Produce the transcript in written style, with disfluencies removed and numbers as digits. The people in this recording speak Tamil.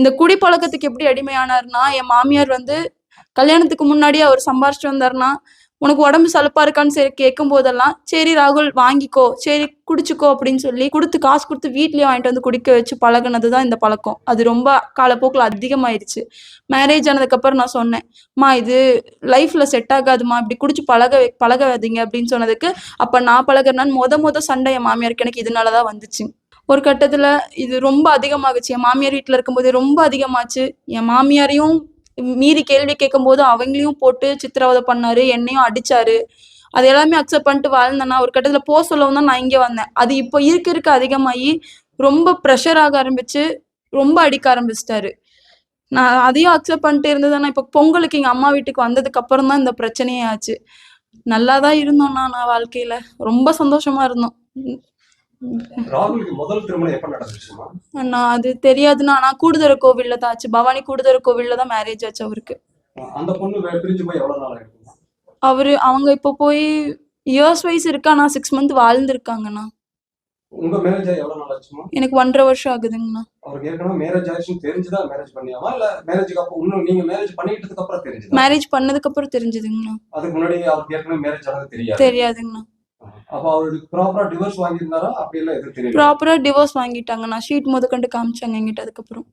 இந்த குடிப்பழக்கத்துக்கு எப்படி அடிமையானாருன்னா, என் மாமியார் வந்து கல்யாணத்துக்கு முன்னாடியே அவர் சம்பாரிச்சுட்டு வந்தாருன்னா, "உனக்கு உடம்பு சலுப்பா இருக்கான்னு" சரி கேட்கும்போதெல்லாம், "சரி ராகுல் வாங்கிக்கோ, சரி குடிச்சுக்கோ" அப்படின்னு சொல்லி காசு குடுத்து வீட்லயே வாங்கிட்டு வந்து குடிக்க வச்சு பழகுனது தான் இந்த பழக்கம். அது ரொம்ப காலப்போக்குல அதிகமாயிருச்சு. மேரேஜ் ஆனதுக்கப்புறம் நான் சொன்னேன், "அம்மா இது லைஃப்ல செட் ஆகாதும்மா. இப்படி குடிச்சு பழகாதீங்க" அப்படின்னு சொன்னதுக்கு, அப்ப நான் பழகுறேனான்னு மொத சண்டை என் மாமியாருக்கு எனக்கு இதனால தான் வந்துச்சு. ஒரு கட்டத்துல இது ரொம்ப அதிகமாகுச்சு. என் மாமியார் வீட்ல இருக்கும்போதே ரொம்ப அதிகமாச்சு. என் மாமியாரையும் மீறி கேள்வி கேட்கும்போது அவங்களையும் போட்டு சித்திரவதை பண்ணாரு. என்னையும் அடிச்சாரு. அது எல்லாமே அக்செப்ட் பண்ணிட்டு வாழ்ந்தேன்னா, ஒரு கட்டத்துல சொல்லவும் தான் நான் இங்க வந்தேன். அது இப்போ இருக்க அதிகமாயி, ரொம்ப பிரஷர் ஆக ஆரம்பிச்சு, ரொம்ப அடிக்க ஆரம்பிச்சுட்டாரு. நான் அதையும் அக்செப்ட் பண்ணிட்டு இருந்ததுன்னா, இப்ப பொங்கலுக்கு எங்க அம்மா வீட்டுக்கு வந்ததுக்கு அப்புறம் தான் இந்த பிரச்சனையே ஆச்சு. நல்லா தான் இருந்தோம்ண்ணா நான் வாழ்க்கையில. ரொம்ப சந்தோஷமா இருந்தோம். ராகுலுக்கு முதல் திருமணம் எப்ப நடந்துச்சுமா? அண்ணா அது தெரியாதுண்ணா. ஆனா கூடுதுறை கோவில்ல தான் ஆச்சு. பவானி கூடுதுறை கோவில்ல தான் மேரேஜ் ஆச்சு அவருக்கு. அந்த பொண்ணு பிரிஞ்சு போய் எவ்வளவு நாள் ஆயிருக்கு? அவங்க இப்போ போய் இயர்ஸ் வைஸ் இருக்கா. நான் 6 மந்த் வாழ்ந்திருக்காங்கண்ணா. உங்க மேரேஜ் ஆகி எவ்வளவு நாள் ஆச்சுமா? எனக்கு 1.5 வருஷம் ஆகுதுங்கண்ணா. அவருக்கு ஏற்கனவே மேரேஜ் ஆயிடுச்சுன்னு தெரிஞ்சுதான் மேரேஜ் பண்ணியாவா இல்ல மேரேஜுக்கு அப்புறம் இன்னும் நீங்க மேரேஜ் பண்ணிட்டதுக்கு அப்புறம் தெரிஞ்சுதா? மேரேஜ் பண்ணதுக்கு அப்புறம் தெரிஞ்சதுங்கண்ணா. அதுக்கு முன்னாடி அவருக்கு ஏற்கனவே மேரேஜ் ஆனது தெரியாது? தெரியாதுங்கண்ணா. அப்ப அவருக்கு ப்ராப்பரா டிவோர்ஸ் வாங்கியிருந்தாரா? அப்படி எல்லாம் எதுவும் தெரியல? ப்ராப்பரா டிவோர்ஸ் வாங்கிட்டாங்கண்ணா. ஷீட் முதற்கொண்டு காமிச்சாங்க என்கிட்ட அதுக்கப்புறம்.